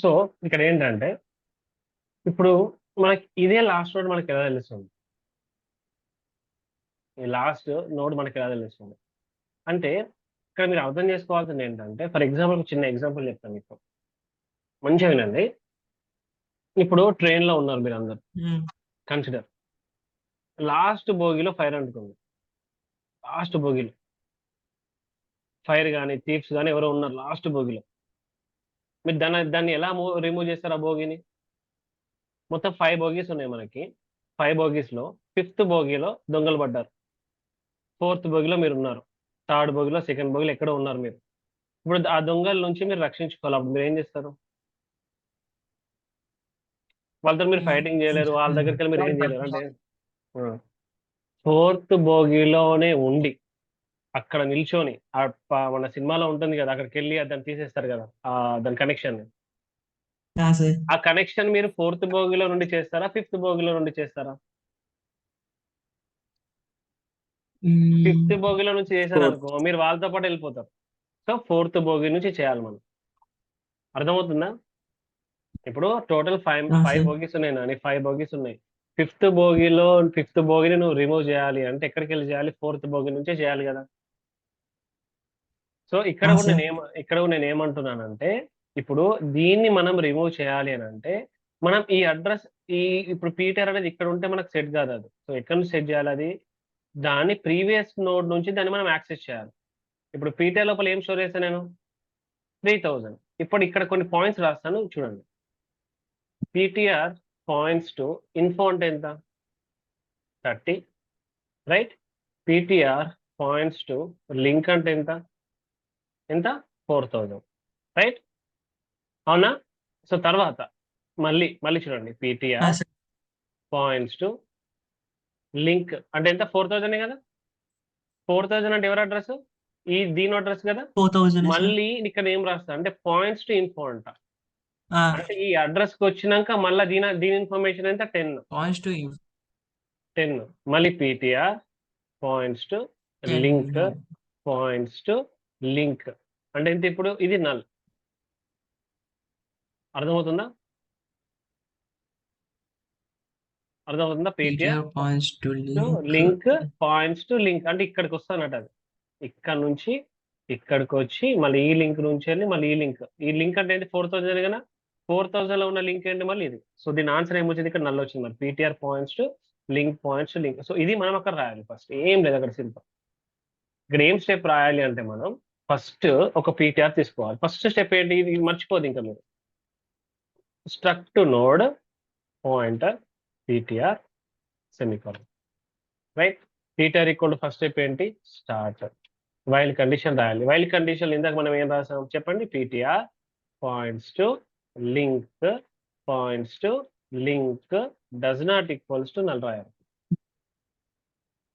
So ఇక్కడ ఏంటంటే ఇప్పుడు మనకి ఇదే లాస్ట్ నోడ్ మనకి ఎలా తెలుస్తుంది? ఈ లాస్ట్ నోడ్ మనకి ఎలా తెలుస్తుంది అంటే ఇక్కడ మీరు అర్థం చేసుకోవాల్సింది ఏంటంటే, ఫర్ ఎగ్జాంపుల్ చిన్న ఎగ్జాంపుల్ చెప్తాను మీకు, మంచిగా వినండి. ఇప్పుడు ట్రైన్ లో ఉన్నారు మీరు అందరు, కన్సిడర్ లాస్ట్ భోగిలో ఫైర్ అంటుకుంది. లాస్ట్ భోగిలో ఫైర్ కానీ థీఫ్స్ కానీ ఎవరో ఉన్నారు లాస్ట్ భోగిలో. మీరు దాన్ని ఎలా రిమూవ్ చేస్తారు ఆ భోగిని? మొత్తం 5 బోగీస్ ఉన్నాయి మనకి. 5 బోగీస్ లో 5th భోగిలో దొంగలు పడ్డారు. 4th భోగిలో మీరు ఉన్నారు. 3rd భోగిలో, 2nd భోగిలో ఎక్కడో ఉన్నారు మీరు. ఇప్పుడు ఆ దొంగల నుంచి మీరు రక్షించుకోవాలి. అప్పుడు మీరు ఏం చేస్తారు? వాళ్ళతో మీరు ఫైటింగ్ చేయలేరు, వాళ్ళ దగ్గరికి వెళ్ళి మీరు ఏం చేయలేరు అంటే 4th భోగిలోనే ఉండి అక్కడ నిల్చొని మన సినిమాలో ఉంటుంది కదా, అక్కడికి వెళ్ళి దాన్ని తీసేస్తారు కదా, దాని కనెక్షన్. ఆ కనెక్షన్ మీరు 4th భోగిలో నుండి చేస్తారా, 5th భోగిలో నుండి చేస్తారా? 5th భోగిలో నుంచి చేశారనుకో మీరు వాళ్ళతో పాటు వెళ్ళిపోతారు. సో 4th భోగి నుంచి చేయాలి మనం. అర్థమవుతుందా? ఇప్పుడు టోటల్ 5 బోగీస్ ఉన్నాయి నాని, 5 బోగీస్ ఉన్నాయి. 5th భోగిని నువ్వు రిమూవ్ చేయాలి అంటే ఎక్కడికి వెళ్ళి చేయాలి? 4th భోగి నుంచే చేయాలి కదా. సో ఇక్కడ కూడా నేను ఏమంటున్నానంటే, ఇప్పుడు దీన్ని మనం రిమూవ్ చేయాలి అని అంటే మనం ఈ అడ్రస్, ఈ ఇప్పుడు పీటర్ అనేది ఇక్కడ ఉంటే మనకు సెట్ కాదు అది. సో ఎక్కడ నుంచి సెట్ చేయాలి అది? దాని ప్రీవియస్ నోడ్ నుంచి దాన్ని మనం యాక్సెస్ చేయాలి. ఇప్పుడు పీటర్ లోపల ఏం స్టోర్ చేస్తాను నేను? 3000. ఇప్పుడు ఇక్కడ కొన్ని పాయింట్స్ రాస్తాను చూడండి. పీటీఆర్ పాయింట్స్ టు ఇన్ఫో అంటే ఎంత? 30, right. PTR points to link అంటే ఎంత? 4000, రైట్. అవునా? సో తర్వాత మళ్ళీ చూడండి, పీటీఆర్ పాయింట్స్ టు లింక్ అంటే ఎంత? 4000 కదా. 4000 అంటే ఎవరి అడ్రస్? దీని అడ్రస్ కదా. మళ్ళీ ఇక్కడ ఏం రాస్తా అంటే పాయింట్స్ టు ఇన్ఫో అంట. అంటే ఈ అడ్రస్ కి వచ్చినాక మళ్ళీ దీని ఇన్ఫర్మేషన్ ఎంత? 10. మళ్ళీ PTR points to link points to link అంటే ఎంత? ఇప్పుడు ఇది నల్. అర్థమవుతుందా? PTR points to link points to link అంటే ఇక్కడికి వస్తానట అది. ఇక్కడ నుంచి ఇక్కడికి వచ్చి మళ్ళీ ఈ లింక్ నుంచి వెళ్ళి మళ్ళీ ఈ లింక్ అంటే ఏంటి? 4000 కదా. 4000 లో ఉన్న లింక్ ఏంటి మళ్ళీ ఇది. సో దీని ఆన్సర్ ఏమొచ్చింది? ఇక్కడ నల్ వచ్చింది మరి. PTR points to link points to link. So ఇది మనం అక్కడ రాయాలి. ఫస్ట్ ఏం లేదు అక్కడ, సింపుల్. ఇక్కడ ఏం స్టెప్ రాయాలి అంటే మనం ఫస్ట్ ఒక పీటీఆర్ తీసుకోవాలి. ఫస్ట్ స్టెప్ ఏంటి? ఇది మర్చిపోదు ఇంకా మీరు. Struct node pointer PTR semicolon, right. PTR equal to first step ఏంటి? స్టార్ట్. వైల్ కండిషన్ రాయాలి. వైల్ కండిషన్ ఇందాక మనం ఏం రాసాం చెప్పండి? PTR points to link points to link does not equals to null రాయాలి.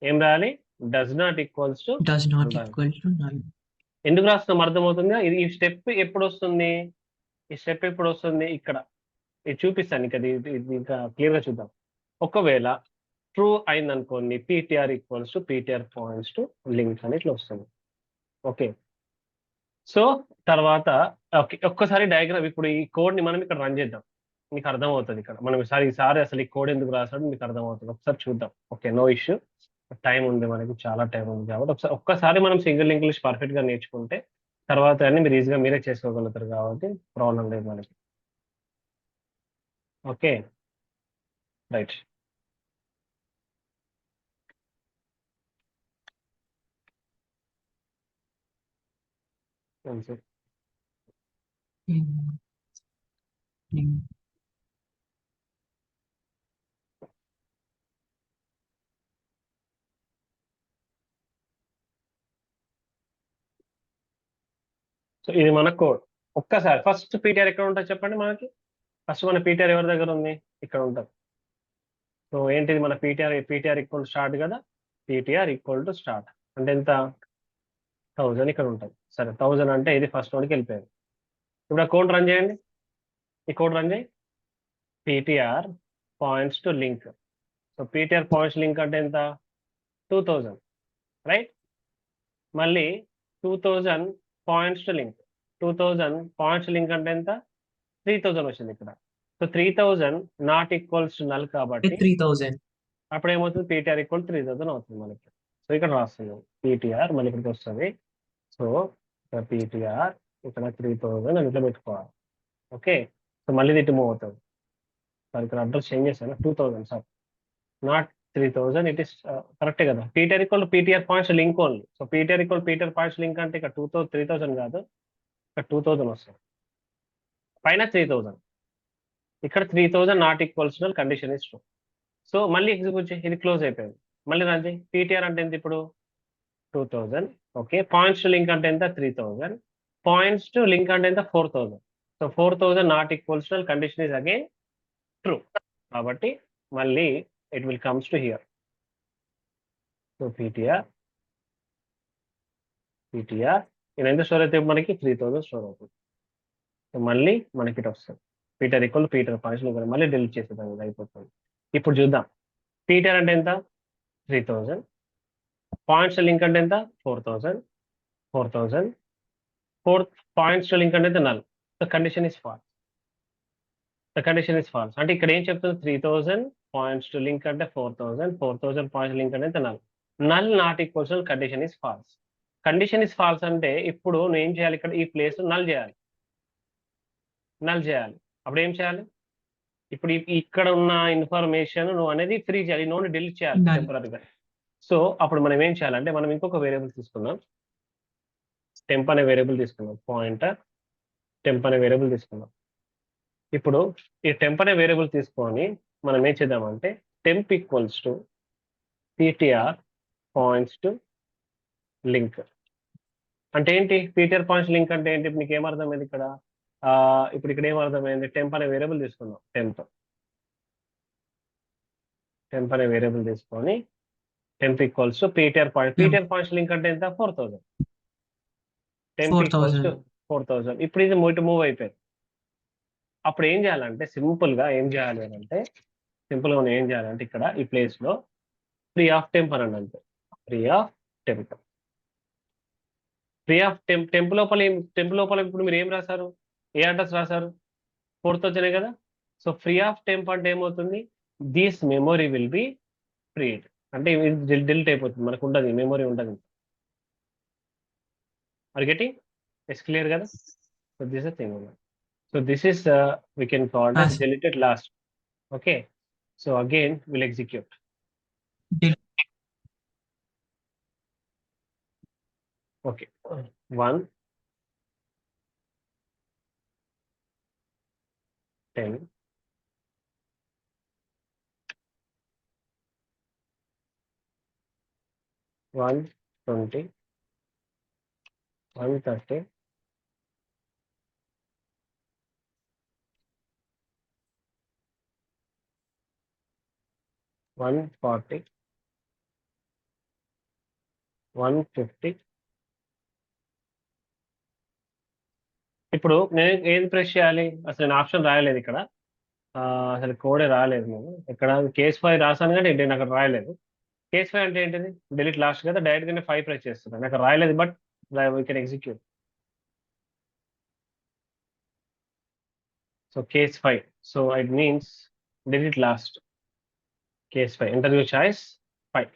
ఏం రాయాలి? Does not equals to null. ఎందుకు రాస్తున్నాం అర్థమవుతుందా? ఇది ఈ స్టెప్ ఎప్పుడు వస్తుంది? ఇక్కడ ఇది చూపిస్తాను. ఇంకా ఇంకా క్లియర్ గా చూద్దాం. ఒకవేళ ట్రూ అయింది అనుకోండి, PTR equals to PTR points to link అని ఇట్లా వస్తుంది. ఓకే. సో తర్వాత ఒక్కసారి డయాగ్రామ్, ఇప్పుడు ఈ కోడ్ ని మనం ఇక్కడ రన్ చేద్దాం. మీకు అర్థమవుతుంది ఇక్కడ మనం ఈసారి అసలు ఈ కోడ్ ఎందుకు రాసాడు మీకు అర్థమవుతుంది. ఒకసారి చూద్దాం. Okay, no issue. టైం ఉంది, మనకి చాలా టైం ఉంది కాబట్టి ఒక్కసారి మనం సింగిల్ ఇంగ్లీష్ పర్ఫెక్ట్ గా నేర్చుకుంటే తర్వాత అన్ని మీరు ఈజీగా మీరే చేసుకోగలుగుతారు కాబట్టి ప్రాబ్లం లేదు మనకి. Okay, right. సో ఇది మన కోడ్. ఒక్కసారి ఫస్ట్ పీటీఆర్ ఎక్కడ ఉంటుంది చెప్పండి మనకి. ఫస్ట్ మన పీటీఆర్ ఎవరి దగ్గర ఉంది? ఇక్కడ ఉంటుంది. సో ఏంటిది మన పీటీఆర్ ఈక్వల్ స్టార్ట్ కదా. పీటీఆర్ ఈక్వల్ టు స్టార్ట్ అంటే ఎంత? 1000 ఇక్కడ ఉంటుంది. సరే, 1000 అంటే ఇది ఫస్ట్ నోడ్కి వెళ్ళిపోయింది. ఇప్పుడు ఆ కోడ్ రన్ చేయండి. ఈ కోడ్ రన్ చేయి. PTR points to link. So PTR points link అంటే ఎంత? 2000, రైట్. మళ్ళీ 2000 points to link. 2000 points link అంటే ఎంత? 3000 వచ్చింది ఇక్కడ. So 3000 not equals to null కాబట్టి 3000. అప్పుడు ఏమవుతుంది, పీటీఆర్ ఈక్వల్ 3000 అవుతుంది మనకి. సో ఇక్కడ రాస్తున్నాం పీటీఆర్, మళ్ళీ ఇక్కడికి వస్తుంది. సో పీటీఆర్ ఇక్కడ 3000 అని ఇట్లా పెట్టుకోవాలి. ఓకే, సో మళ్ళీ ఇటు మూవ్ అవుతుంది. సార్ ఇక్కడ అడ్రస్ చేంజ్ చేశాను, 2000 సార్, నాట్ 3000. ఇట్ ఇస్ కరెక్టే కదా. PTR equal PTR points link only. So PTR equal PTR points link అంటే ఇక్కడ 3000 కాదు, ఇక్కడ 2000 వస్తుంది, పైన 3000, ఇక్కడ 3000 not equals condition is true. So మళ్ళీ ఎగ్జిక్యూట్ చేయి, ఇది క్లోజ్ అయిపోయింది. మళ్ళీ రాజీ పీటీఆర్ అంటే ఎంత ఇప్పుడు 2000. ఓకే, పాయింట్స్ టు లింక్ అంటే ఎంత 3000, పాయింట్స్ టు లింక్ అంటే ఎంత 4000. So 4000 not equals condition is again true. కాబట్టి మళ్ళీ it will comes to hear. So PTR ఇది ఎంత స్టోర్ అయితే మనకి 3000 స్టోర్ అవుతుంది. సో మళ్ళీ మనకి ఇటు వస్తుంది PTR equal PTR points link, మళ్ళీ డిలీట్ చేసేదాం, ఇది అయిపోతుంది. ఇప్పుడు చూద్దాం పీటీఆర్ అంటే ఎంత 3000, పాయింట్స్ లింక్ అంటే ఎంత 4000, 4 పాయింట్స్ లింక్ అంటే ఎంత null. The condition is false. అంటే ఇక్కడ ఏం చెప్తుంది, 3000 పాయింట్స్ టు లింక్ అంటే 4000 పాయింట్స్ లింక్ అంటే ఎంత null not equals condition is false. Condition is false అంటే ఇప్పుడు నువ్వు ఏం చేయాలి, ఇక్కడ ఈ ప్లేస్ నల్ చేయాలి. అప్పుడు ఏం చేయాలి, ఇప్పుడు ఇక్కడ ఉన్న ఇన్ఫర్మేషన్ నువ్వు అనేది ఫ్రీ చేయాలి, నోట్ డిలీట్ చేయాలి టెంపరీగా. సో అప్పుడు మనం ఏం చేయాలంటే మనం ఇంకొక వేరియబుల్ తీసుకున్నాం, టెంప్ అనే వేరియబుల్ తీసుకున్నాం, పాయింటర్ టెంప్ అనే వేరియబుల్ తీసుకున్నాం. ఇప్పుడు ఈ టెంప్ అనే వేరియబుల్ తీసుకొని మనం ఏం చేద్దామంటే temp equals to PTR points to link అంటే ఏంటి, పీటీఆర్ పాయింట్స్ లింక్ అంటే ఏంటి, నీకు ఏమర్థమైంది ఇక్కడ. ఇప్పుడు ఇక్కడ ఏమర్థమైంది, టెంప్ అనే వేరియబుల్ తీసుకున్నాం, టెంప్ అనే వేరియబుల్ తీసుకొని temp equals to PTR points link అంటే ఎంత 4000, టెంప్ ఈక్వల్స్ టు 4000. ఇప్పుడు ఇది మూవ్ అయిపోయింది. అప్పుడు ఏం చేయాలంటే సింపుల్ గా ఏం చేయాలి అంటే మనం ఏం చేయాలంటే ఇక్కడ ఈ ప్లేస్ లో ఫ్రీ ఆఫ్ టెంప్ అని అంటే ఫ్రీ ఆఫ్ టెంప్ లోపల ఇప్పుడు మీరు ఏం రాశారు, ఏ అడ్రస్ రాశారు, 4000 కదా. సో ఫ్రీ ఆఫ్ టెంప్ అంటే ఏమవుతుంది, దిస్ మెమొరీ విల్ బి ఫ్రీడ్ అంటే డిలీట్ అయిపోతుంది, మనకు ఉండదు మెమొరీ ఉండదు. ఆర్ గెటింగ్ ఇట్స్ క్లియర్ కదా. So this is thing. So this is we can call as deleted last. Okay, so again we'll execute. Okay, 1 10 120 130 140 150. ఇప్పుడు నేను ఏది ప్రెస్ చేయాలి, అసలు నేను ఆప్షన్ రాయలేదు ఇక్కడ, అసలు కోడే రాలేదు. నేను ఇక్కడ కేస్ 5 రాసాను కానీ నేను అక్కడ రాయలేదు. కేస్ 5 అంటే ఏంటిది, డిలీట్ లాస్ట్ కదా, డైరెక్ట్ గానే 5 ప్రెస్ చేస్తున్నాను, అక్కడ రాయలేదు, but we can execute. So case 5, so it means delete last. Case 5, enter your choice 5.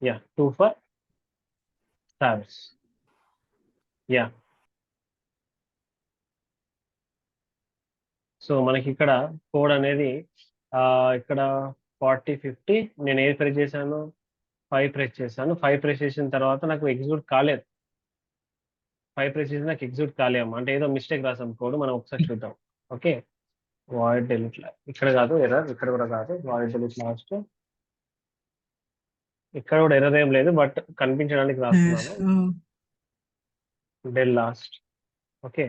Yeah, 2 for service. Yeah. So మనకి ఇక్కడ కోడ్ అనేది ఇక్కడ 40 50 నేను ఏది ప్రెస్ చేశాను, 5 ప్రెస్ చేశాను. 5 ప్రెస్ చేసిన తర్వాత నాకు ఎగ్జిక్యూట్ కాలేదు, 5 ప్రెస్ చేసి నాకు ఎగ్జిక్యూట్ కాలేము అంటే ఏదో మిస్టేక్ రాసాం కోడ్, మనం ఒకసారి చూద్దాం. ఓకే, వాయిడ్ డెలిట్, ఇక్కడ కాదు ఎర్రర్, ఇక్కడ కూడా కాదు, వాయిడ్ డెలిట్ లాస్ట్, ఇక్కడ కూడా ఎర్రర్ ఏం లేదు, బట్ కనిపించడానికి రాస్తున్నాను డెల్ last. Okay,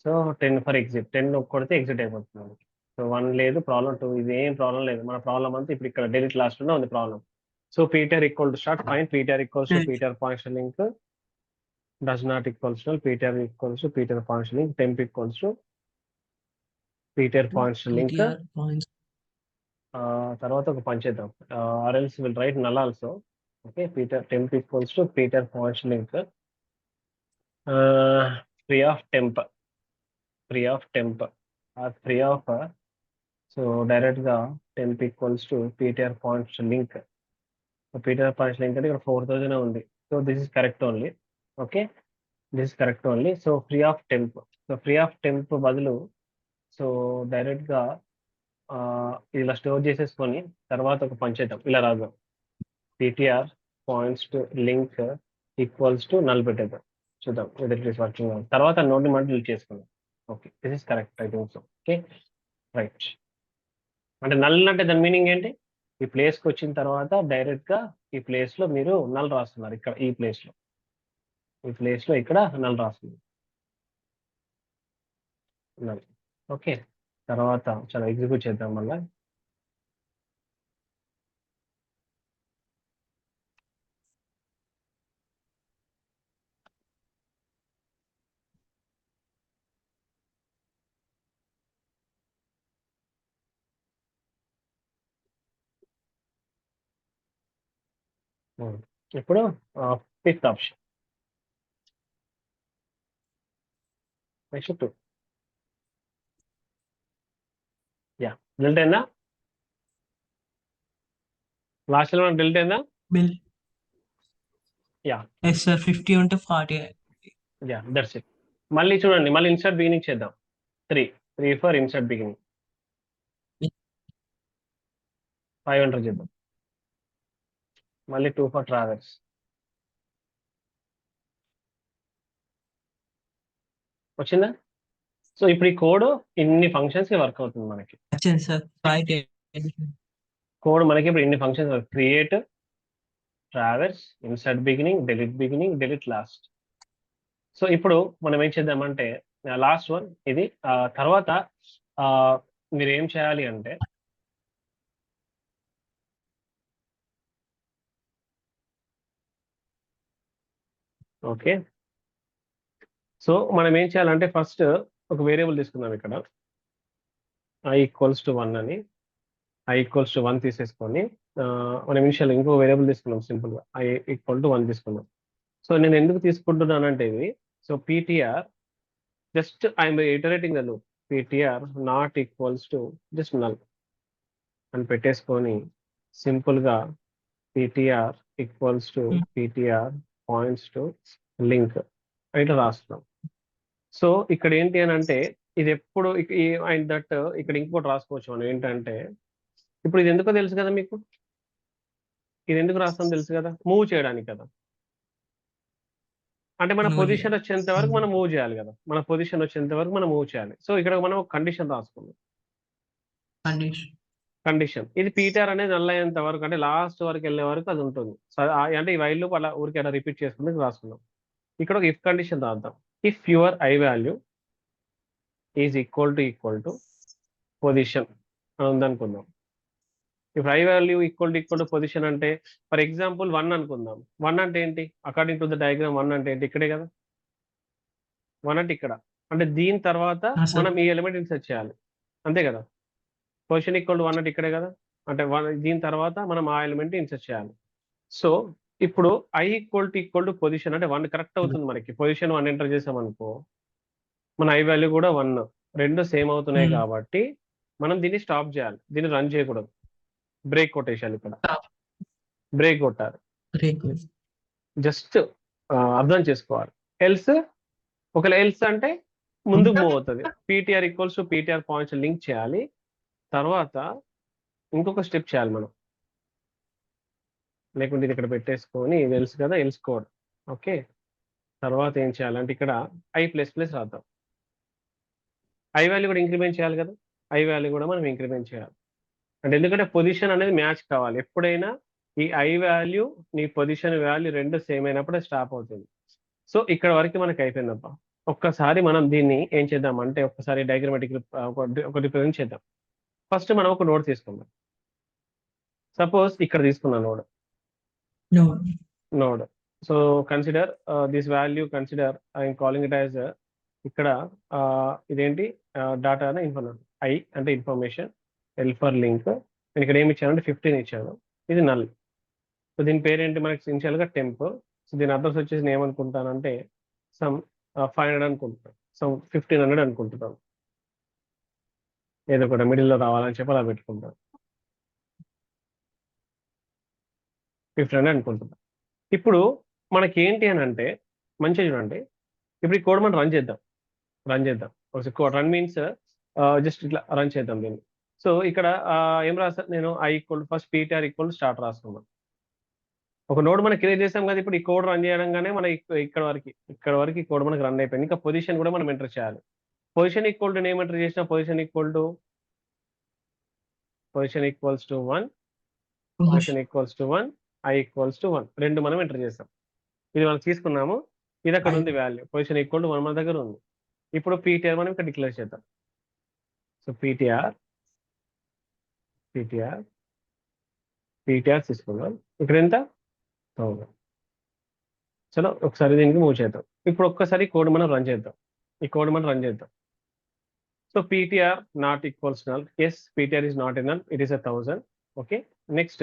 so 10 for exit, 10 కొడితే ఎగ్జిట్ అయిపోతుంది. సో 1 లేదు, ప్రాబ్లం 2, ఇది ఏం ప్రాబ్లం లేదు, మన ప్రాబ్లం అంతా ఇప్పుడు ఇక్కడ డెలిట్ లాస్ట్ లోనే ఉంది problem. So ptr equal to start fine ptr equals to ptr points link does not equals to ptr equals to ptr points link temp equals to ptr points link. తర్వాత ఒక పని చేద్దాం, ఆర్ఎల్స్ will write null also. Okay, ptr temp equals to ptr points link free of temp free of temp or free of so direct గా temp equals to PTR points link. PTR points link అంటే ఇక్కడ 4000 ఉంది. So this is correct only. Okay, this is correct only. So free of temp, so free of temp బదులు so direct గా ఇలా store చేసేసుకొని తర్వాత ఒక పని చేద్దాం. ఇలా రాద్దాం, PTR points to link equals to null పెట్టేద్దాం. చూద్దాం వెదర్ ఇట్ ఈస్ వర్కింగ్. తర్వాత నోట్ మాట డిలీట్ చేసుకుందాం. Okay, this is correct I think so. Okay right. అంటే నల్ అంటే దాని మీనింగ్ ఏంటి? ఈ ప్లేస్కి వచ్చిన తర్వాత డైరెక్ట్ గా ఈ ప్లేస్ లో మీరు నల్ రాస్తున్నారు. ఇక్కడ ఈ ప్లేస్ లో ఇక్కడ నల్ రాస్తున్నారు, నల్. ఓకే, తర్వాత చాలా ఎగ్జిక్యూట్ చేద్దాం మళ్ళీ. ఇప్పుడు fifth option next 2. Yeah, delete అయిందా? లాస్ట్ లో డిలీట్ అయిందా? బిల్ యా ఎస్ సార్ 50 ఉంటే 40. Yeah, that's it. మళ్ళీ చూడండి, మళ్ళీ ఇన్సర్ట్ బిగినింగ్ చేద్దాం. 3 ఫర్ ఇన్సర్ట్ బిగినింగ్, 5 ఎంటర్ చేద్దాం. మళ్ళీ 2 ఫర్ ట్రావెల్స్. వచ్చిందా? సో ఇప్పుడు ఈ కోడ్ ఇన్ని ఫంక్షన్స్ కి వర్క్ అవుతుంది మనకి. వచ్చింది సార్ 5. కోడ్ మనకి ఇప్పుడు ఇన్ని functions work: create, travels, insert beginning, delete last. So ఇప్పుడు మనం ఏం చేద్దామంటే లాస్ట్ వన్ ఇది. తర్వాత మీరు ఏం చేయాలి అంటే ఓకే, సో మనం ఏం చేయాలంటే ఫస్ట్ ఒక వేరియబుల్ తీసుకుందాం. ఇక్కడ i ఈక్వల్స్ టు 1 అని, i ఈక్వల్స్ టు 1 తీసేసుకొని మనం ఇనిషియల్ ఇంకో వేరియబుల్ తీసుకున్నాం. సింపుల్ గా i ఈక్వల్ టు 1 తీసుకున్నాం. సో నేను ఎందుకు తీసుకుంటున్నానంటే ఇది, so ptr just I'm iterating the loop, ptr not equals to just null అని పెట్టేసుకొని సింపుల్ గా ptr equals to ptr points to link ఇట్లా రాస్తున్నాం. సో ఇక్కడ ఏంటి అని అంటే ఇది ఎప్పుడు అండ్ దట్ ఇక్కడ ఇంకోటి రాసుకోవచ్చు మనం. ఏంటంటే ఇప్పుడు ఇది ఎందుకో తెలుసు కదా మీకు, ఇది ఎందుకు రాస్తాం తెలుసు కదా, మూవ్ చేయడానికి కదా. అంటే మన పొజిషన్ వచ్చేంత వరకు మనం మూవ్ చేయాలి కదా, మన పొజిషన్ వచ్చేంత వరకు మనం మూవ్ చేయాలి. సో ఇక్కడ మనం ఒక కండిషన్ రాసుకున్నాం. కండిషన్ ఇది పీటర్ అనేది నల్ అయ్యేంత వరకు, అంటే లాస్ట్ వరకు వెళ్ళే వరకు అది ఉంటుంది. అంటే ఈ వైల్ లూప్ అలా ఊరికి అలా రిపీట్ చేసుకుని రాసుకున్నాం. ఇక్కడ ఒక ఇఫ్ కండిషన్ రాద్దాం. If your I value is equal to position అని ఉందనుకుందాం. If I value equal to position అంటే ఫర్ ఎగ్జాంపుల్ 1 అనుకుందాం. 1 అంటే ఏంటి? అకార్డింగ్ టు ద డయాగ్రామ్ 1 అంటే ఏంటి? ఇక్కడే కదా 1 అంటే ఇక్కడ. అంటే దీని తర్వాత మనం ఈ ఎలిమెంట్ ఇన్సర్ట్ చేయాలి, అంతే కదా. పొజిషన్ ఈక్వల్ టు 1 అంటే ఇక్కడే కదా. అంటే దీని తర్వాత మనం ఆ ఎలిమెంట్ ఇన్సర్ట్ చేయాలి. సో ఇప్పుడు ఐ ఈక్వల్ టు పొజిషన్ అంటే 1 కరెక్ట్ అవుతుంది మనకి. పొజిషన్ 1 ఎంటర్ చేసామనుకో మన ఐ వాల్యూ కూడా 1, రెండు సేమ్ అవుతున్నాయి కాబట్టి మనం దీన్ని స్టాప్ చేయాలి, దీన్ని రన్ చేయకూడదు, బ్రేక్ కొట్టేసాలి. ఇక్కడ బ్రేక్ కొట్టాలి, జస్ట్ అర్థం చేసుకోవాలి. ఎల్స్ ఒకవేళ ఎల్స్ అంటే ముందుకు మూవ్ అవుతుంది. PTR equals to PTR points link చేయాలి. తర్వాత ఇంకొక స్టెప్ చేయాలి మనం, లేకుంటే ఇది ఇక్కడ పెట్టేసుకొని ఇది తెలుసు కదా ఎల్స్ కోడ్. ఓకే, తర్వాత ఏం చేయాలంటే ఇక్కడ i++ రాద్దాం. ఐ వాల్యూ కూడా ఇంక్రిమెంట్ చేయాలి కదా, ఐ వాల్యూ కూడా మనం ఇంక్రిమెంట్ చేయాలి. అంటే ఎందుకంటే పొజిషన్ అనేది మ్యాచ్ కావాలి. ఎప్పుడైనా ఈ ఐ వాల్యూ నీ పొజిషన్ వాల్యూ రెండు సేమ్ అయినప్పుడే స్టాప్ అవుతుంది. సో ఇక్కడ వరకు మనకి అయిపోయిందబ్బా. ఒక్కసారి మనం దీన్ని ఏం చేద్దామంటే ఒక్కసారి డయాగ్రమాటిక్ ఒక రిప్రజెంట్ చేద్దాం. ఫస్ట్ మనం ఒక నోడ్ తీసుకుందాం. సపోజ్ ఇక్కడ తీసుకున్న node. So consider this value, consider I'm calling it as ఇక్కడ ఇదేంటి డాటా ఇన్ఫర్మేషన్, ఐ అంటే ఇన్ఫర్మేషన్, ఎల్ ఫర్ లింక్. నేను ఇక్కడ ఏమి ఇచ్చాను అంటే 15 ఇచ్చాను. ఇది నల్. సో దీని పేరేంటి మనకి ఇనిషియల్గా టెంప్. సో దీని అడ్రస్ వచ్చేసి నేను ఏమనుకుంటానంటే సమ్ 500 అనుకుంటాను. సో 1500 అనుకుంటున్నాను, ఏదో కూడా మిడిల్లో రావాలని చెప్పి అలా పెట్టుకుంటాను. 1500 అనుకుంటున్నాను. ఇప్పుడు మనకి ఏంటి అని అంటే మంచిగా చూడండి, ఇప్పుడు ఈ కోడ్ మనం రన్ చేద్దాం. రన్ మీన్స్ జస్ట్ ఇట్లా రన్ చేద్దాం దీన్ని. సో ఇక్కడ ఏం రాస్తాను నేను, I equal first PTR equal start రాసుకున్నాం. ఒక నోడ్ మనం క్రియేట్ చేసాం కదా, ఇప్పుడు ఈ కోడ్ రన్ చేయడంగానే మన ఇక్కడ వరకు ఈ కోడ్ మనకి రన్ అయిపోయింది. ఇంకా పొజిషన్ కూడా మనం ఎంటర్ చేయాలి. Position equal to name enter చేసిన position equals to 1, position equals to 1, I equals to 1 రెండు మనం ఎంటర్ చేస్తాం. ఇది మనం తీసుకున్నాము, ఇది అక్కడ ఉంది వాల్యూ, పొజిషన్ ఈక్వల్ టు 1 మన దగ్గర ఉంది. ఇప్పుడు పీటీఆర్ మనం ఇక్కడ డిక్లేర్ చేద్దాం. సో పీటీఆర్ తీసుకుందాం. ఇక్కడ ఎంత 1000. చలో ఒకసారి దీనికి మూవ్ చేద్దాం. ఇప్పుడు ఒక్కసారి కోడ్ మనం రన్ చేద్దాం. So PTR not equals null. Yes, PTR is not a null, it is 1000. Okay, next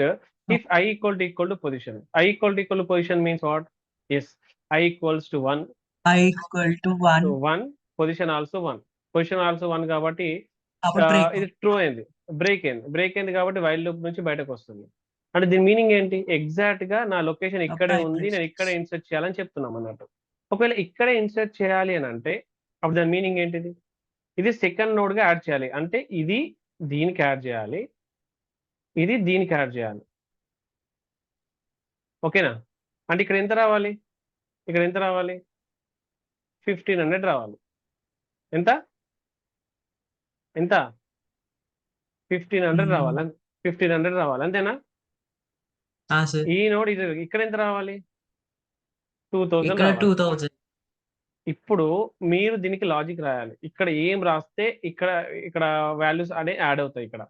if I equal to position, I equal to position means what? Yes, I equals to 1, I equal to 1. so 1, position also 1 కాబట్టి ఇది true అయింది, break అయింది కాబట్టి while loop నుంచి బయటకు వస్తుంది. అంటే దీని మీనింగ్ ఏంటి? ఎగ్జాక్ట్ గా నా లొకేషన్ ఇక్కడే ఉంది, నేను ఇక్కడే ఇన్సర్ట్ చేయాలని చెప్తున్నాం అన్నట్టు. ఒకవేళ ఇక్కడే ఇన్సర్ట్ చేయాలి అని అంటే అప్పుడు దాని మీనింగ్ ఏంటిది? ఇది సెకండ్ నోడ్ గా యాడ్ చేయాలి, అంటే ఇది దీనికి యాడ్ చేయాలి, ఇది దీనికి యాడ్ చేయాలి. ఓకేనా? అంటే ఇక్కడ ఎంత రావాలి? 1500 రావాలి. ఎంత 1500 రావాలి. 1500 రావాలి, అంతేనా? ఈ నోడ్ ఇది ఇక్కడ ఎంత రావాలి? 2000 రావాలి. 2000. ఇప్పుడు మీరు దీనికి లాజిక్ రాయాలి. ఇక్కడ ఏం రాస్తే ఇక్కడ వాల్యూస్ అనే యాడ్ అవుతాయి. ఇక్కడ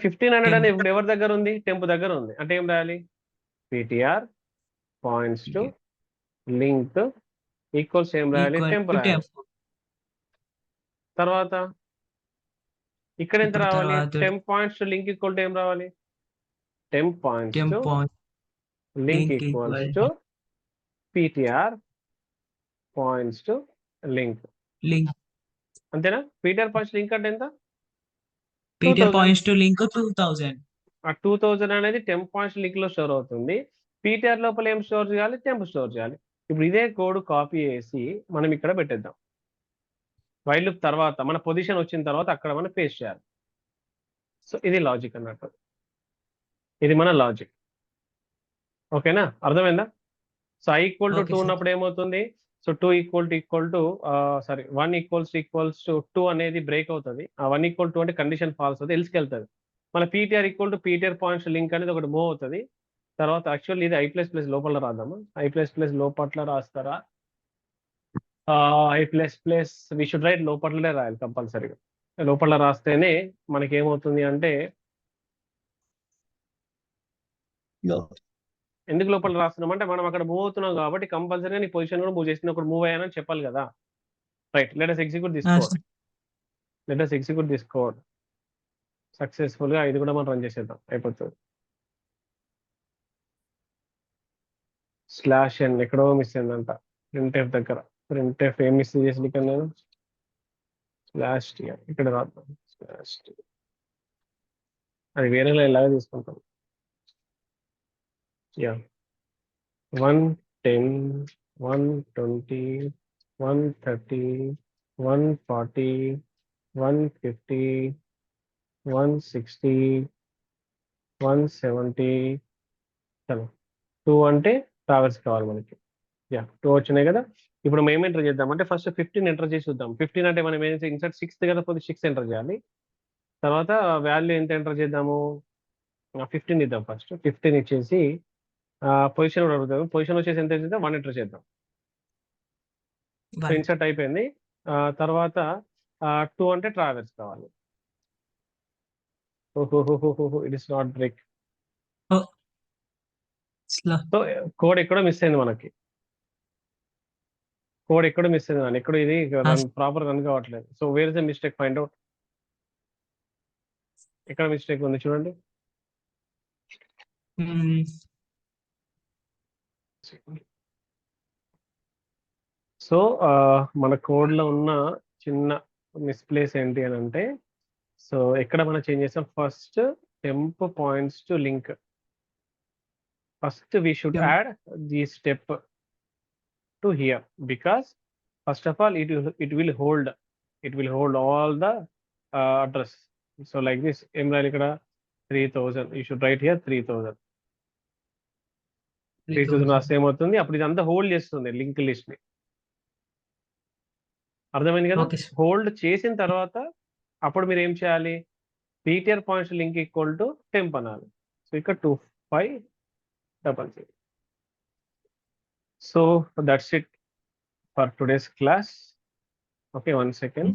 1500 అనేది ఇప్పుడు ఎవరి దగ్గర ఉంది? టెంప్ దగ్గర ఉంది. అంటే ఏం రాయాలి? ptr points to link equals ఏం రాయాలి? టెంప్ రాయాలి. తర్వాత ఇక్కడ ఎంత రావాలి? Temp points to link equal to ఏం రావాలి? Temp points to link equals to ptr points to link. అంతేనా? ptr పాయింట్స్ లింక్ అంటే ఎంత? ptr points to link 2000. ఆ 2000 అనేది టెంప్ పాయింట్స్ లింక్ లో స్టోర్ అవుతుంది. పీటీఆర్ లోపల ఏం స్టోర్ చేయాలి? టెంప్ స్టోర్ చేయాలి. ఇప్పుడు ఇదే కోడ్ కాపీ చేసి మనం ఇక్కడ పెట్టేద్దాం. వైల్ లూప్ తర్వాత మన పొజిషన్ వచ్చిన తర్వాత అక్కడ మనం పేస్ట్ చేయాలి. సో ఇది లాజిక్ అన్నట్టు, ఇది మన లాజిక్. ఓకేనా? అర్థమైందా? సో ఐ ఈక్వల్ టు 2 ఉన్నప్పుడు ఏమవుతుంది? So 2 equal to 1 equals to 2 అనేది బ్రేక్ అవుతుంది. ఆ 1 ఈక్వల్ టు అంటే కండిషన్ ఫాల్స్ అవుతుంది, ఎల్స్కి వెళ్తుంది. మన PTR equal to PTR points link అనేది ఒకటి మూవ్ అవుతుంది. తర్వాత యాక్చువల్లీ ఇది I++ లోపల రాద్దాము. I++ లోపట్ల రాస్తారా? I++ వి షుడ్ రైట్ లోపట్లనే రాయాలి కంపల్సరీగా. లోపల రాస్తేనే మనకి ఏమవుతుంది అంటే, ఎందుకు లోపల రాస్తున్నాం అంటే మనం అక్కడ మూవ్ అవుతున్నాం కాబట్టి కంపల్సరీగా నీ పొజిషన్ కూడా మూవ్ చేసిన మూవ్ అయ్యానని చెప్పాలి కదా. Right, let us execute this code. Successful గా ఇది కూడా మనం రన్ చేసేద్దాం, అయిపోతుంది. /n ఎక్కడో మిస్ అయిందంట, printf దగ్గర. printf ఏం మిస్ చేసి ఇక్కడ నేను /t ఇక్కడ రాద్దాం. /t అది వేరేలా ఇలాగే తీసుకుంటాం. 110 120 130 140 150 160 170. చలో 2 అంటే ట్రావెల్స్ కావాలి మనకి. 2 వచ్చినాయి కదా. ఇప్పుడు మేము ఎంటర్ చేద్దాం అంటే ఫస్ట్ 15 ఎంటర్ చేసి చూద్దాం. 15 అంటే మనం ఏం ఇన్సర్ట్ 6 కదా, 6 ఎంటర్ చేయాలి. తర్వాత వాల్యూ ఎంత ఎంటర్ చేద్దాము? 15 ఇద్దాం. ఫస్ట్ 15 ఇచ్చేసి పొజిషన్ కూడా అడుగుతాం. పొజిషన్ వచ్చేసి ఎంత చేద్దాం? 1 ఎంటర్ చేద్దాం. ఇన్సర్ట్ అయిపోయింది. తర్వాత 2 అంటే ట్రావెల్స్ కావాలి. It is not break. So code ఎక్కడో మిస్ అయింది మనకి. ఎక్కడో ఇది ప్రాపర్ రన్ కావట్లేదు. So where is the mistake? Find out. ఎక్కడ మిస్టేక్ ఉంది చూడండి. సో మన code లో ఉన్న చిన్న మిస్ప్లేస్ ఏంటి అని అంటే, సో ఎక్కడ మనం చేంజ్ చేసాం, first temp points to link. First we should Temp. add the step to here, because first of all it will hold all the address. So like this, em రాయాలి ఇక్కడ 3000, you should write here 3000. 3000 రాస్తే ఏమవుతుంది, అప్పుడు ఇదంతా hold చేస్తుంది link list ని. అర్థమైంది కదా? Okay sir. హోల్డ్ చేసిన తర్వాత అప్పుడు మీరు ఏం చేయాలి, ptr points link equal to temp అనాలి. సో ఇక్కడ 2500. So that's it for today's class. Okay, 1 second.